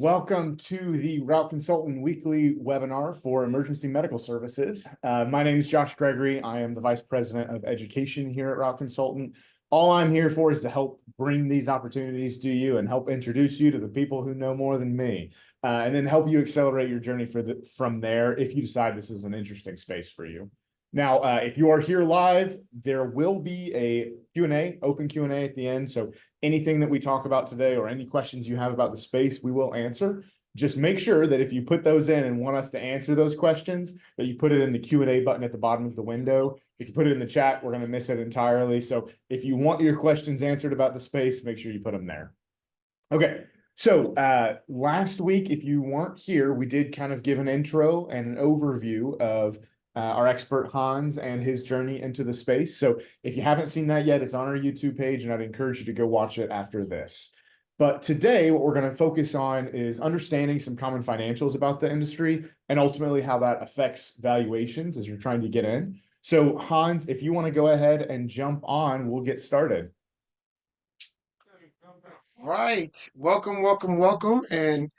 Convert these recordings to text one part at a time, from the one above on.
Welcome to the Route Consultant Weekly webinar for emergency medical services. My name is Josh Gregory. I am the Vice President of Education here at Route Consultant. All I'm here for is to help bring these opportunities to you and help introduce you to the people who know more than me, and then help you accelerate your journey from there if you decide this is an interesting space for you. Now, if you are here live, there will be a Q&A, open Q&A at the end. So anything that we talk about today or any questions you have about the space, we will answer. Just make sure that if you put those in and want us to answer those questions, that you put it in the Q&A button at the bottom of the window. If you put it in the chat, we're going to miss it entirely. So if you want your questions answered about the space, make sure you put them there. Okay. So last week, if you weren't here, we did kind of give an intro and an overview of our expert Hans and his journey into the space. So if you haven't seen that yet, it's on our YouTube page, and I'd encourage you to go watch it after this. But today, what we're going to focus on is understanding some common financials about the industry and ultimately how that affects valuations as you're trying to get in. So Hans, if you want to go ahead and jump on, we'll get started. Right. Welcome. And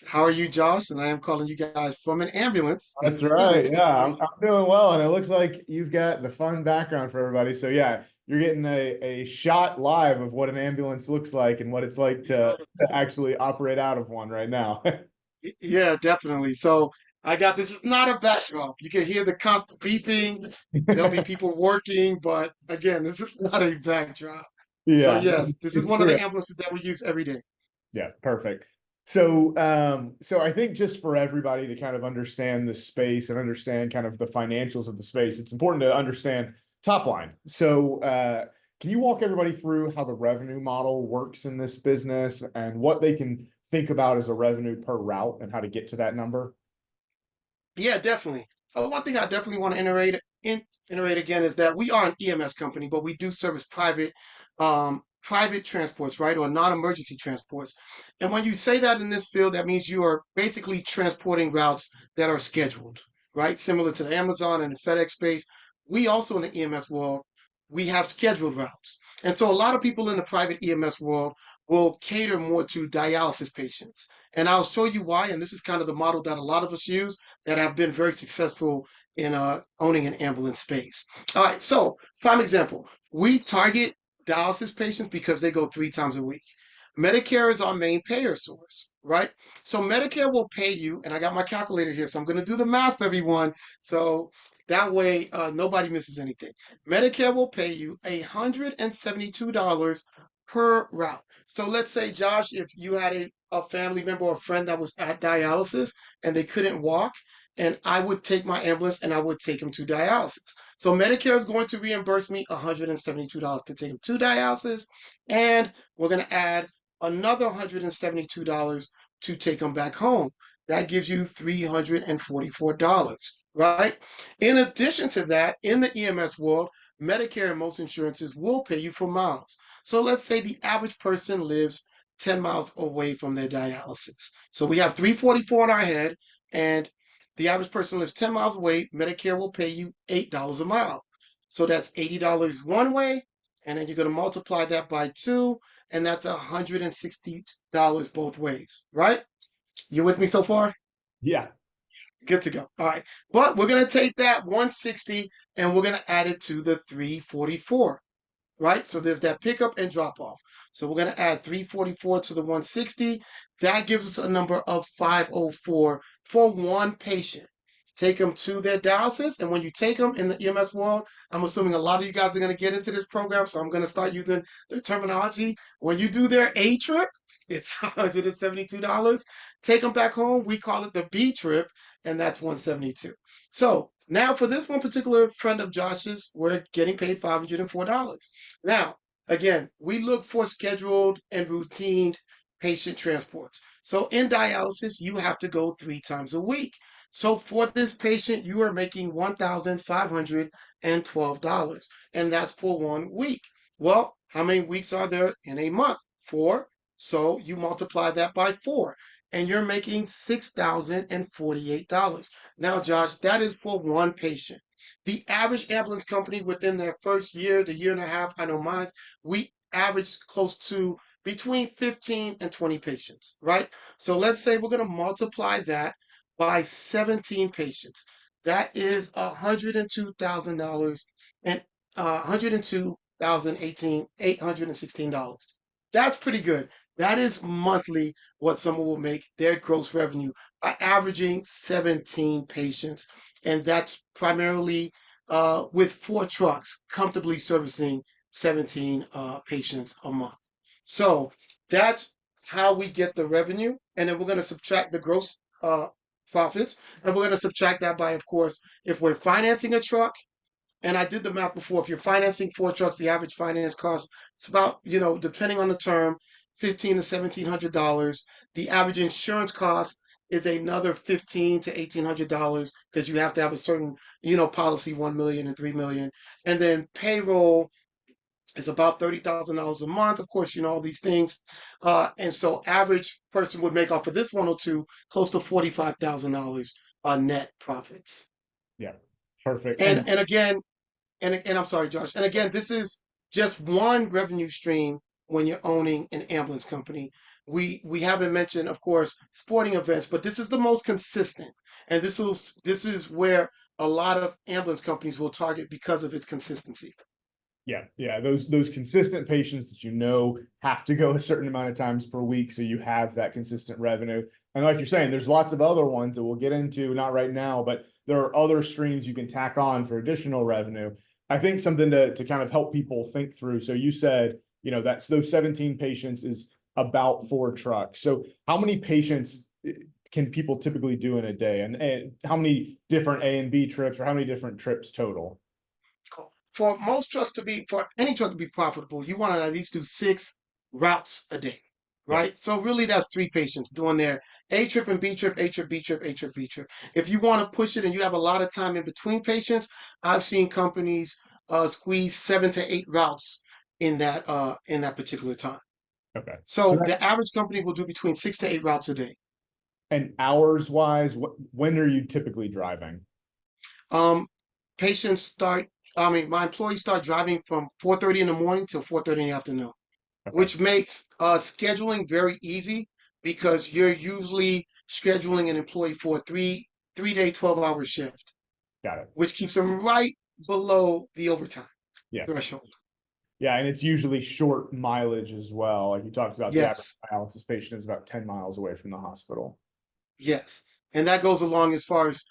how are you, Josh? And I am calling you guys from an ambulance. That's It's right. good Yeah, to I'm meet doing well, and it looks like you've got the fun background for everybody. So yeah, you're getting a shot live of what an ambulance looks like and what it's like to actually operate out of one right now. you. Yeah, definitely. So I got this is not a backdrop. You can hear the constant beeping. There'll be people working, but again, this is not a backdrop. So Yeah, yes, this is it's one of true. the ambulances that we use every day. Yeah, perfect. So I think just for everybody to kind of understand the space and understand kind of the financials of the space, it's important to understand top line. So can you walk everybody through how the revenue model works in this business and what they can think about as a revenue per route and how to get to that number? Yeah, definitely. One thing I definitely want to iterate again is that we are an EMS company, but we do service private transports, right, or non-emergency transports. And when you say that in this field, that means you are basically transporting routes that are scheduled, right? Similar to the Amazon and the FedEx space. We also in the EMS world, we have scheduled routes. And so a lot of people in the private EMS world will cater more to dialysis patients. And I'll show you why. And this is kind of the model that a lot of us use that have been very successful in owning an ambulance space. All right, so prime example, we target dialysis patients because they go 3 times a week. Medicare is our main payer source, right? So Medicare will pay you, and I got my calculator here, so I'm going to do the math for everyone, so that way nobody misses anything. Medicare will pay you $172 per route. So let's say, Josh, if you had a family member or a friend that was at dialysis and they couldn't walk, and I would take my ambulance and I would take them to dialysis. So Medicare is going to reimburse me $172 to take them to dialysis, and we're going to add another $172 to take them back home. That gives you $344, right? In addition to that, in the EMS world, Medicare and most insurances will pay you for miles. So let's say the average person lives 10 miles away from their dialysis. So we have 344 in our head, and the average person lives 10 miles away. Medicare will pay you $8 a mile. So that's $80 one way, and then you're going to multiply that by 2, and that's $160 both ways, right? You with me so far? Yeah. Good to go. All right. But we're going to take that 160 and we're going to add it to the 344, right? So there's that pickup and drop off. So we're going to add 344 to the 160. That gives us a number of 504 for one patient. Take them to their dialysis. And when you take them in the EMS world, I'm assuming a lot of you guys are going to get into this program. So I'm going to start using the terminology. When you do their A trip, it's $172. Take them back home. We call it the B trip, and that's 172. So now for this one particular friend of Josh's, we're getting paid $504. Now, again, we look for scheduled and routine patient transports. So in dialysis, you have to go 3 times a week. So for this patient, you are making $1,512, and that's for 1 week. Well, how many weeks are there in a month? 4. So you multiply that by 4, and you're making $6,048. Now, Josh, that is for one patient. The average ambulance company within their first year, the year and a half, I know mine, we averaged close to between 15 and 20 patients, right? So let's say we're going to multiply that by 17 patients. That is $102,000 and $816. That's pretty good. That is monthly what someone will make their gross revenue by averaging 17 patients. And that's primarily with 4 trucks comfortably servicing 17 patients a month. So that's how we get the revenue. And then we're going to subtract the gross profits. And we're going to subtract that by, of course, if we're financing a truck, and I did the math before, if you're financing 4 trucks, the average finance cost, it's about, depending on the term, $1,500 to $1,700. The average insurance cost is another $1,500 to $1,800 because you have to have a certain, policy, 1 million and 3 million. And then payroll is about $30,000 a month. Of course, all these things. And so average person would make off of this 102 close to $45,000 net profits. Yeah, perfect. And again, and I'm sorry, Josh. And again, this is just one revenue stream when you're owning an ambulance company. We haven't mentioned, of course, sporting events, but this is the most consistent. And this is where a lot of ambulance companies will target because of its consistency. Yeah, those consistent patients that have to go a certain amount of times per week, so you have that consistent revenue. And like you're saying, there's lots of other ones that we'll get into, not right now, but there are other streams you can tack on for additional revenue. I think something to kind of help people think through. So you said, that's those 17 patients is about 4 trucks. So how many patients can people typically do in a day, and how many different A and B trips, or how many different trips total? For any truck to be profitable, you want to at least do 6 routes a day, Yeah. right? So really that's 3 patients doing their A trip and B trip, A trip, B trip, A trip, B trip. If you want to push it and you have a lot of time in between patients, I've seen companies squeeze 7 to 8 routes in that particular time. Okay. So So the average company will do between 6 to 8 routes a day. and hours wise, when are you typically driving? Um, patients start. I mean, my employees start driving from 4:30 in the morning till 4:30 in the afternoon, Okay, which makes scheduling very easy because you're usually scheduling an employee for a three-day 12-hour shift, got it. which keeps them right below the overtime Yeah. threshold. Yeah, and it's usually short mileage as well. Like you talked about, the average Yes, dialysis patient is about 10 miles away from the hospital. yes, and that goes along as far as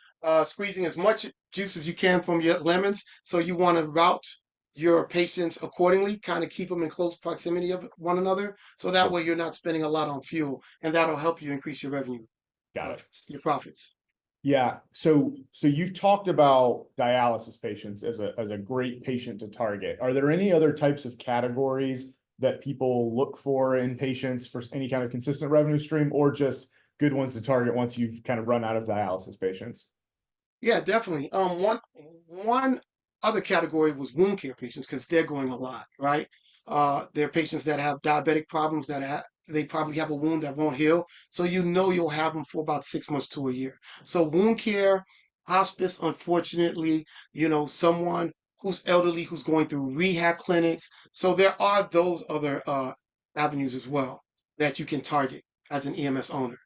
squeezing as much juice as you can from your lemons. So you want to route your patients accordingly, kind of keep them in close proximity of one another, so that Sure. way you're not spending a lot on fuel, and that'll help you increase your revenue. Got it. Your profits. Yeah. So you've talked about dialysis patients as a great patient to target. Are there any other types of categories that people look for in patients for any kind of consistent revenue stream, or just good ones to target once you've kind of run out of dialysis patients? Yeah, definitely. One other category was wound care patients because they're going a lot, right? They're patients that have diabetic problems they probably have a wound that won't heal, so you'll have them for about 6 months to a year. So wound care, hospice, unfortunately, someone who's elderly who's going through rehab clinics. So there are those other avenues as well that you can target as an EMS owner.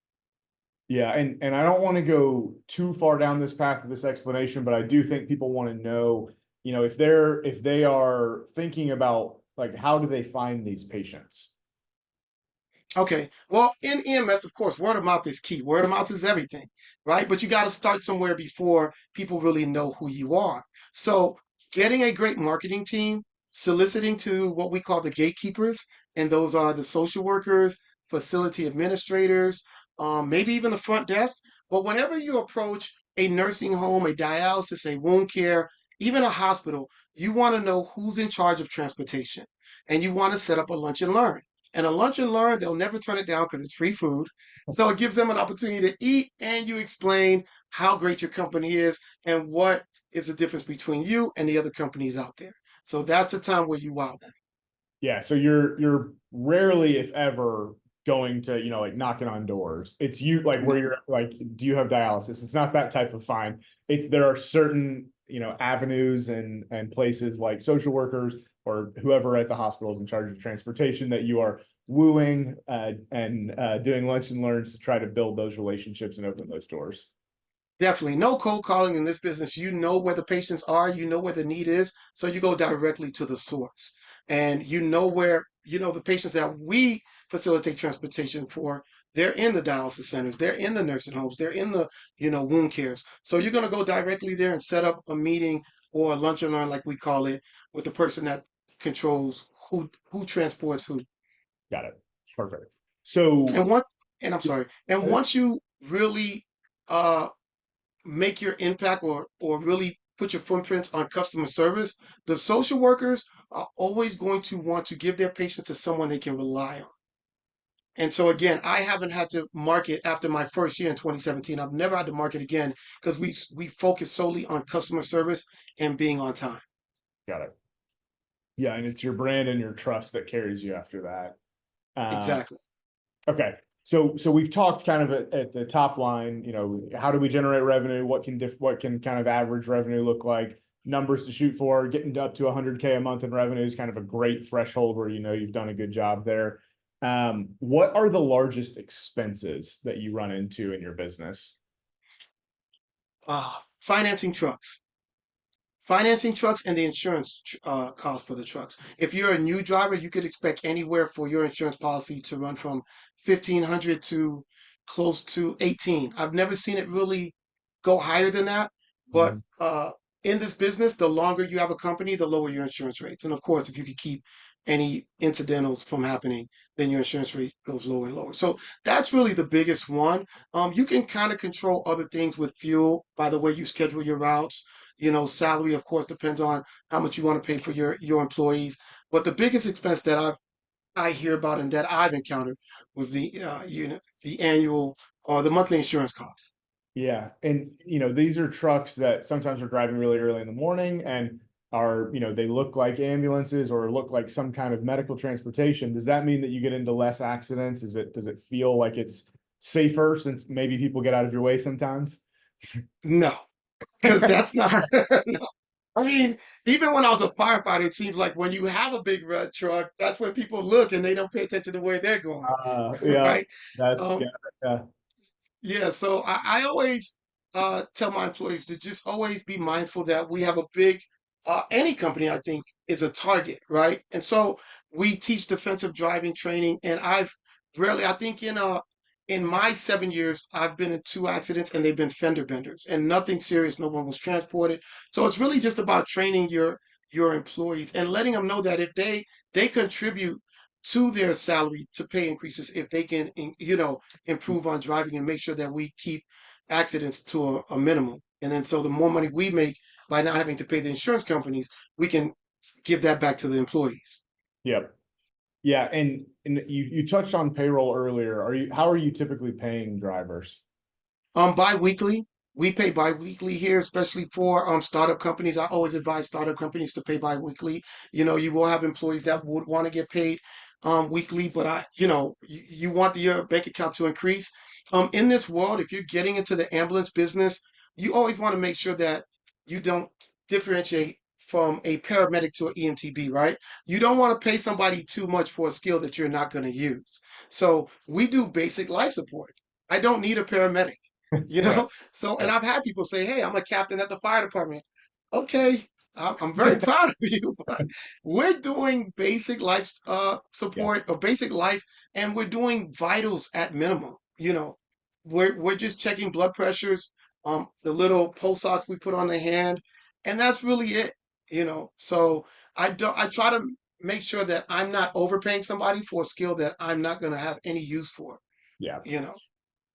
Yeah, and I don't want to go too far down this path of this explanation, but I do think people want to know, if they are thinking about, like, how do they find these patients? Okay. Well, in EMS, of course, word of mouth is key. Word of mouth is everything, right? But you got to start somewhere before people really know who you are. So, getting a great marketing team, soliciting to what we call the gatekeepers, and those are the social workers, facility administrators, maybe even the front desk. But whenever you approach a nursing home, a dialysis, a wound care, even a hospital, you want to know who's in charge of transportation, and you want to set up a lunch and learn. And a lunch and learn, they'll never turn it down because it's free food. So it gives them an opportunity to eat, and you explain how great your company is and what is the difference between you and the other companies out there. So that's the time where you wow them. Yeah, so you're rarely, if ever, going to, like, knocking on doors. It's you, like, where No. you're like, do you have dialysis? It's not that type of fine. There are certain avenues and places like social workers or whoever at the hospital is in charge of transportation that you are wooing and doing lunch and learns to try to build those relationships and open those doors. Definitely. No cold calling in this business. You know where the patients are, you know where the need is, so you go directly to the source. And you know where, the patients that we facilitate transportation for, they're in the dialysis centers, they're in the nursing homes, they're in the, wound cares. So you're going to go directly there and set up a meeting or a lunch and learn, like we call it, with the person that controls who transports who. Got it. Perfect. So, And what, and I'm sorry, and once you really uh make your impact or really put your footprints on customer service, the social workers are always going to want to give their patients to someone they can rely on. And so again, I haven't had to market after my first year in 2017. I've never had to market again because we focus solely on customer service and being on time. got it. Yeah, and it's your brand and your trust that carries you after that. Exactly. Okay. So we've talked kind of at the top line, how do we generate revenue? What can kind of average revenue look like? Numbers to shoot for, getting up to 100K a month in revenue is kind of a great threshold where you've done a good job there. What are the largest expenses that you run into in your business? Financing trucks. Financing trucks and the insurance cost for the trucks. If you're a new driver, you could expect anywhere for your insurance policy to run from 1,500 to close to 18. I've never seen it really go higher than that, but Mhm. in this business, the longer you have a company, the lower your insurance rates. And of course, if you could keep any incidentals from happening, then your insurance rate goes lower and lower. So that's really the biggest one. You can kind of control other things with fuel by the way you schedule your routes. Salary, of course, depends on how much you want to pay for your employees. But the biggest expense that I hear about and that I've encountered was the annual or the monthly insurance cost. Yeah. And, these are trucks that sometimes are driving really early in the morning and are, they look like ambulances or look like some kind of medical transportation. Does that mean that you get into less accidents? Does it feel like it's safer since maybe people get out of your way sometimes? No, because that's not. No. I mean, even when I was a firefighter, it seems like when you have a big red truck, that's when people look and they don't pay attention to where they're going, Yeah, right? that's Um, yeah, Yeah, so I always tell my employees to just always be mindful that we have a big, any company, I think, is a target, right? And so we teach defensive driving training, and I think in my 7 years, I've been in two accidents, and they've been fender benders, and nothing serious. No one was transported. So it's really just about training your employees and letting them know that if they contribute to their salary to pay increases, if they can, improve on driving and make sure that we keep accidents to a minimum. And then so the more money we make by not having to pay the insurance companies, we can give that back to the employees. yep, yeah. And you touched on payroll earlier. How are you typically paying drivers? Bi-weekly. We pay bi-weekly here, especially for startup companies. I always advise startup companies to pay bi-weekly. You will have employees that would want to get paid weekly, but you want your bank account to increase. In this world, if you're getting into the ambulance business, you always want to make sure that you don't differentiate from a paramedic to an EMTB, right? You don't want to pay somebody too much for a skill that you're not going to use. So we do basic life support. I don't need a paramedic you Right. know so and Yep. I've had people say, hey, I'm a captain at the fire department. Okay, I'm very proud of you, but we're doing basic life Yeah. support or basic life, and we're doing vitals at minimum. We're just checking blood pressures, the little pulse ox we put on the hand, and that's really it. So I try to make sure that I'm not overpaying somebody for a skill that I'm not going to have any use for Yeah. you know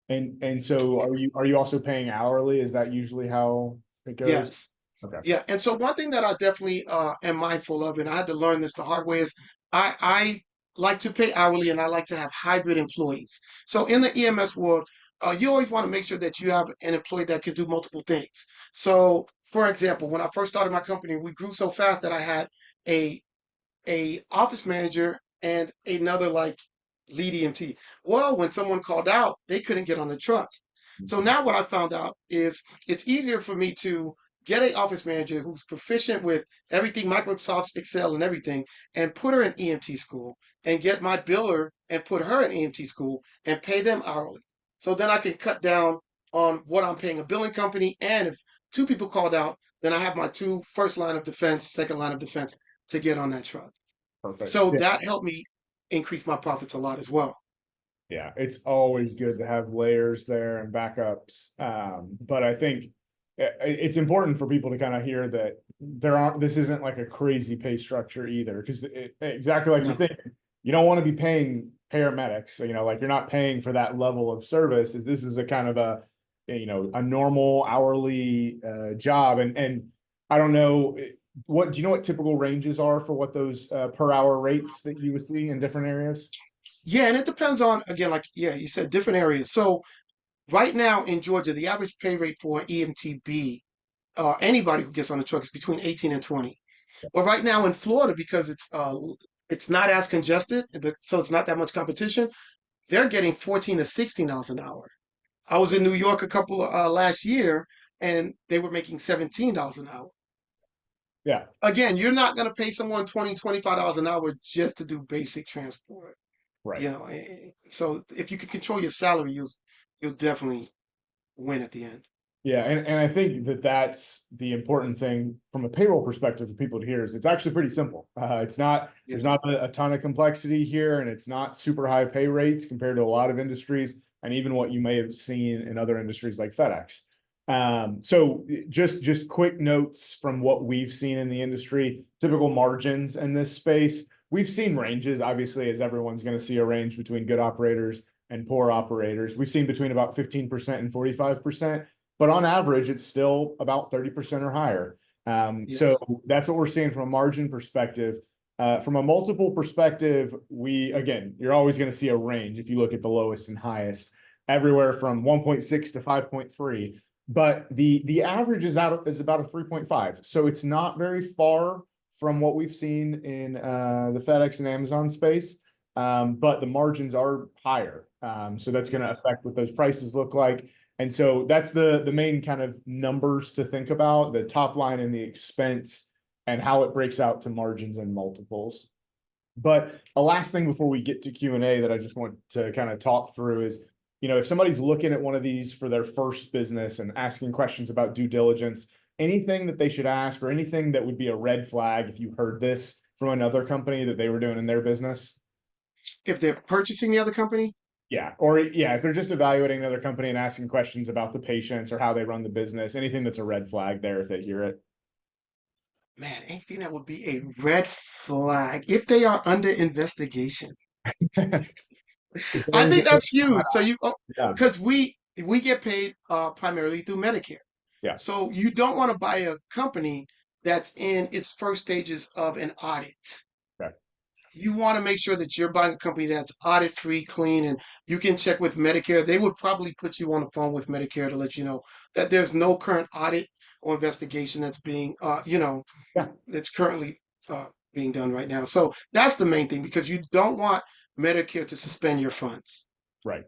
And so are you also paying hourly? Is that usually how it goes? yes. Okay. Yeah, and so one thing that I definitely am mindful of, and I had to learn this the hard way, is I like to pay hourly, and I like to have hybrid employees. So in the EMS world, you always want to make sure that you have an employee that can do multiple things. So, for example, when I first started my company, we grew so fast that I had a a office manager and another like lead EMT. Well, when someone called out, they couldn't get on the truck. So Mhm. now what I found out is it's easier for me to get a office manager who's proficient with everything, Microsoft Excel and everything, and put her in EMT school, and get my biller and put her in EMT school and pay them hourly. So then I can cut down on what I'm paying a billing company. And if two people called out, then I have my two first line of defense, second line of defense to get on that truck. Perfect. So that helped me increase my profits a lot as well. Yeah, it's always good to have layers there and backups. But I think it's important for people to kind of hear that this isn't like a crazy pay structure either, because exactly like you No. think, you don't want to be paying paramedics, like you're not paying for that level of service. This is a kind of a normal hourly job. And I don't know, do you know what typical ranges are for what those per hour rates that you would see in different areas? Yeah, and it depends on, again, like, yeah, you said different areas. So right now in Georgia, the average pay rate for an EMTB, anybody who gets on the truck, is between 18 and 20. But right now in Florida, because it's not as congested, so it's not that much competition, they're getting 14 to $16 an hour. I was in New York a couple last year, and they were making $17 an hour. Yeah, Again, you're not going to pay someone 20, $25 an hour just to do basic transport. right. So if you can control your salary, you'll definitely win at the end. Yeah, and I think that that's the important thing from a payroll perspective for people to hear is it's actually pretty simple. It's not Yeah. There's not a ton of complexity here, and it's not super high pay rates compared to a lot of industries, and even what you may have seen in other industries like FedEx. So just quick notes from what we've seen in the industry, typical margins in this space. We've seen ranges, obviously, as everyone's going to see a range between good operators and poor operators. We've seen between about 15% and 45%. But on average, it's still about 30% or higher. So Yes. that's what we're seeing from a margin perspective. From a multiple perspective, you're always going to see a range if you look at the lowest and highest, everywhere from 1.6 to 5.3. But the average is about a 3.5. So it's not very far from what we've seen in the FedEx and Amazon space. But the margins are higher. So that's going to Yes. affect what those prices look like. And so that's the main kind of numbers to think about, the top line and the expense and how it breaks out to margins and multiples. But a last thing before we get to Q&A that I just want to kind of talk through is, if somebody's looking at one of these for their first business and asking questions about due diligence, anything that they should ask or anything that would be a red flag if you heard this from another company that they were doing in their business? If they're purchasing the other company, Yeah. Or yeah, if they're just evaluating another company and asking questions about the patients or how they run the business, anything that's a red flag there if they hear it. man, anything that would be a red flag if they are under investigation. Is there I think anything that's that- huge. So yeah, because we get paid primarily through Medicare. yeah, So you don't want to buy a company that's in its first stages of an audit. okay, You want to make sure that you're buying a company that's audit free, clean, and you can check with Medicare. They would probably put you on the phone with Medicare to let you know that there's no current audit or investigation that's being, yeah, that's currently being done right now. So that's the main thing because you don't want Medicare to suspend your funds. right,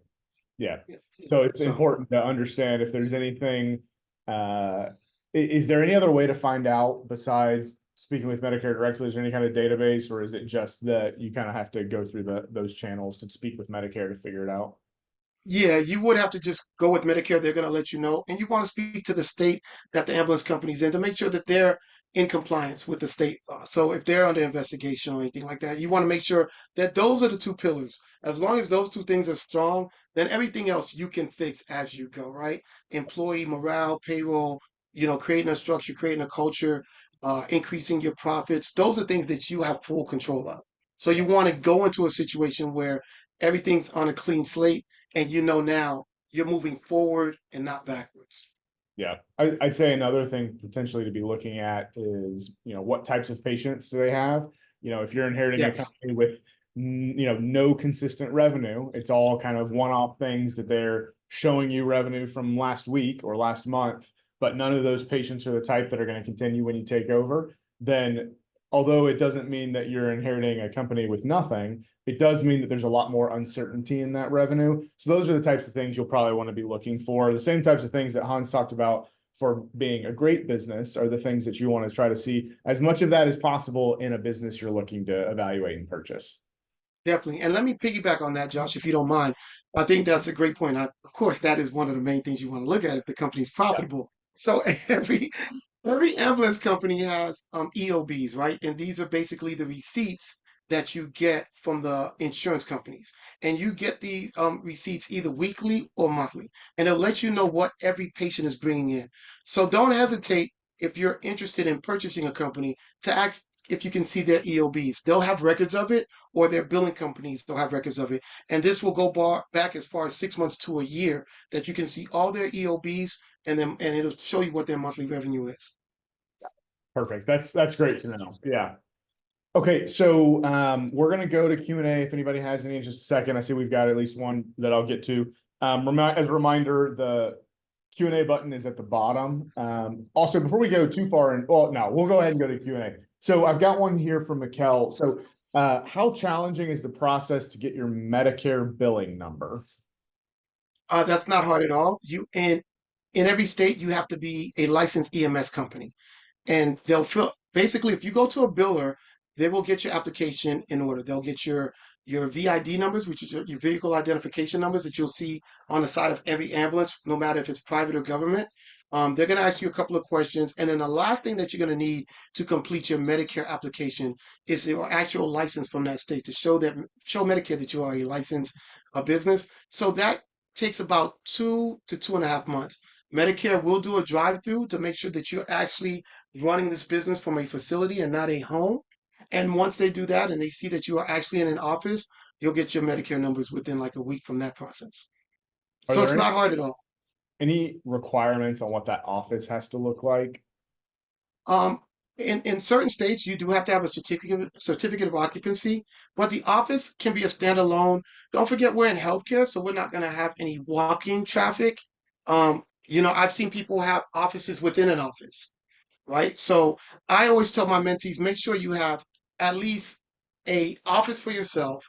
yeah. Yeah. So it's So important to understand if there's anything. Uh, is there any other way to find out besides speaking with Medicare directly? Is there any kind of database, or is it just that you kind of have to go through those channels to speak with Medicare to figure it out? yeah, you would have to just go with Medicare. They're going to let you know. And you want to speak to the state that the ambulance company's in to make sure that they're in compliance with the state law. So if they're under investigation or anything like that, you want to make sure that those are the two pillars. As long as those two things are strong, then everything else you can fix as you go, right? Employee morale, payroll, creating a structure, creating a culture, increasing your profits. Those are things that you have full control of. So you want to go into a situation where everything's on a clean slate and now you're moving forward and not backwards. Yeah, I'd say another thing potentially to be looking at is, what types of patients do they have? If you're inheriting a Yes. company with, no consistent revenue, it's all kind of one-off things that they're showing you revenue from last week or last month, but none of those patients are the type that are going to continue when you take over. Then, although it doesn't mean that you're inheriting a company with nothing, it does mean that there's a lot more uncertainty in that revenue. So those are the types of things you'll probably want to be looking for. The same types of things that Hans talked about for being a great business are the things that you want to try to see as much of that as possible in a business you're looking to evaluate and purchase. Definitely. And let me piggyback on that, Josh, if you don't mind. I think that's a great point. Of course, that is one of the main things you want to look at if the company's profitable. So every ambulance company has EOBs, right? And these are basically the receipts that you get from the insurance companies. And you get the receipts either weekly or monthly. And it'll let you know what every patient is bringing in. So don't hesitate if you're interested in purchasing a company to ask if you can see their EOBs. They'll have records of it, or their billing companies will have records of it. And this will go back as far as 6 months to a year that you can see all their EOBs, and it'll show you what their monthly revenue is. Perfect. That's great to know. Yeah. Okay, so we're gonna go to Q&A if anybody has any in just a second. I see we've got at least one that I'll get to. As a reminder, the Q&A button is at the bottom. Also, before we go too far, and well, no, we'll go ahead and go to Q&A. So I've got one here from Mikkel. So how challenging is the process to get your Medicare billing number? That's not hard at all. In every state, you have to be a licensed EMS company. And they'll fill basically if you go to a biller, they will get your application in order. They'll get your VID numbers, which is your vehicle identification numbers that you'll see on the side of every ambulance, no matter if it's private or government. They're going to ask you a couple of questions, and then the last thing that you're going to need to complete your Medicare application is your actual license from that state to show Medicare that you are a licensed business. So that takes about 2 to 2.5 months. Medicare will do a drive-through to make sure that you're actually running this business from a facility and not a home. And once they do that and they see that you are actually in an office, you'll get your Medicare numbers within like a week from that process. Are So there it's not hard at all. any requirements on what that office has to look like? Um, in certain states, you do have to have a certificate of occupancy, but the office can be a standalone. Don't forget we're in healthcare, so we're not going to have any walking traffic. I've seen people have offices within an office, right? So I always tell my mentees, make sure you have at least a office for yourself,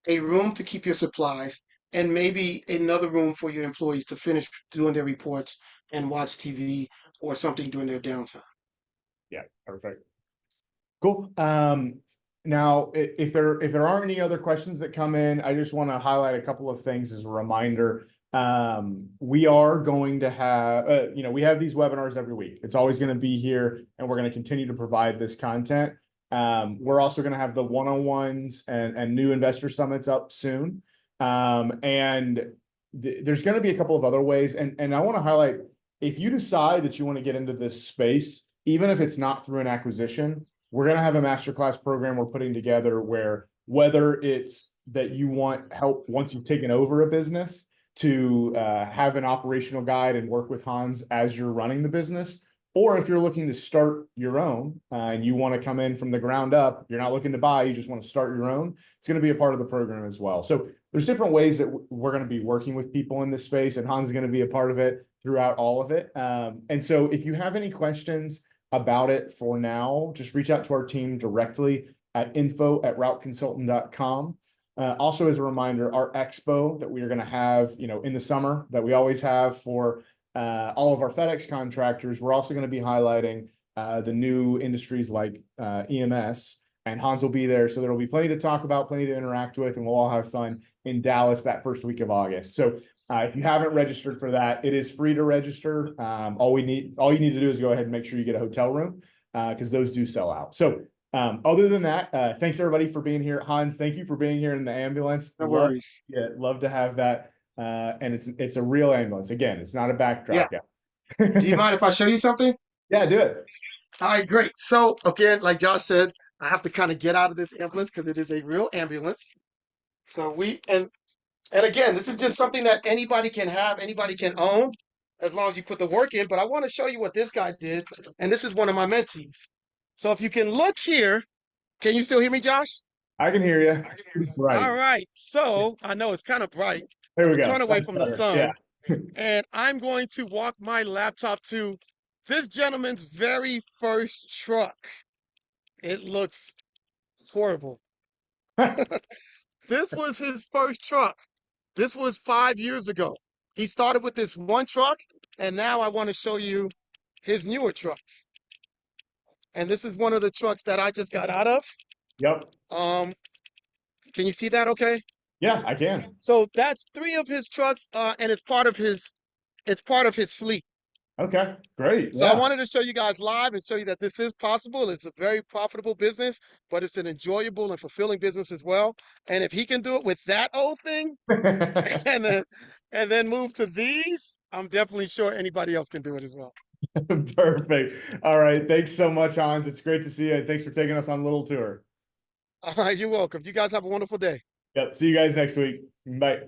a room to keep your supplies, and maybe another room for your employees to finish doing their reports and watch TV or something during their downtime. Yeah, perfect. Cool. Now, if there aren't any other questions that come in, I just want to highlight a couple of things as a reminder. We are going to have, we have these webinars every week. It's always going to be here, and we're going to continue to provide this content. We're also going to have the one-on-ones and new investor summits up soon. And there's going to be a couple of other ways. And I want to highlight, if you decide that you want to get into this space, even if it's not through an acquisition, we're going to have a masterclass program we're putting together where whether it's that you want help once you've taken over a business to have an operational guide and work with Hans as you're running the business, or if you're looking to start your own and you want to come in from the ground up, you're not looking to buy, you just want to start your own, it's going to be a part of the program as well. So there's different ways that we're going to be working with people in this space, and Hans is going to be a part of it throughout all of it. And so if you have any questions about it for now, just reach out to our team directly at info@routeconsultant.com. Also, as a reminder, our expo that we are going to have, in the summer that we always have for all of our FedEx contractors, we're also going to be highlighting the new industries like EMS, and Hans will be there. So there will be plenty to talk about, plenty to interact with, and we'll all have fun in Dallas that first week of August. So if you haven't registered for that, it is free to register. All you need to do is go ahead and make sure you get a hotel room because those do sell out. So other than that, thanks everybody for being here. Hans, thank you for being here in the ambulance. No worries. Love to have that. And it's a real ambulance. Again, it's not a Yeah. backdrop. Do you mind if I show you something? Yeah, do it. All right, great. So again, like Josh said, I have to kind of get out of this ambulance because it is a real ambulance. So and again, this is just something that anybody can have, anybody can own, as long as you put the work in. But I want to show you what this guy did, and this is one of my mentees. So if you can look here, can you still hear me, Josh? I can hear you. It's pretty bright. All right. So I know it's kind of bright. There I'm we gonna go. turn away That's from the better. sun, Yeah. and I'm going to walk my laptop to this gentleman's very first truck. It looks horrible. This was his first truck. This was 5 years ago. He started with this one truck, and now I want to show you his newer trucks. And this is one of the trucks that I just got out of. Yep. Um, can you see that okay? Yeah, I can. So that's three of his trucks, and it's part of his fleet. Okay, great. So I Yeah. wanted to show you guys live and show you that this is possible. It's a very profitable business, but it's an enjoyable and fulfilling business as well. And if he can do it with that old thing and then move to these, I'm definitely sure anybody else can do it as well. Perfect. All right. Thanks so much, Hans. It's great to see you. Thanks for taking us on a little tour. All right, you're welcome. You guys have a wonderful day. Yep. See you guys next week. Bye.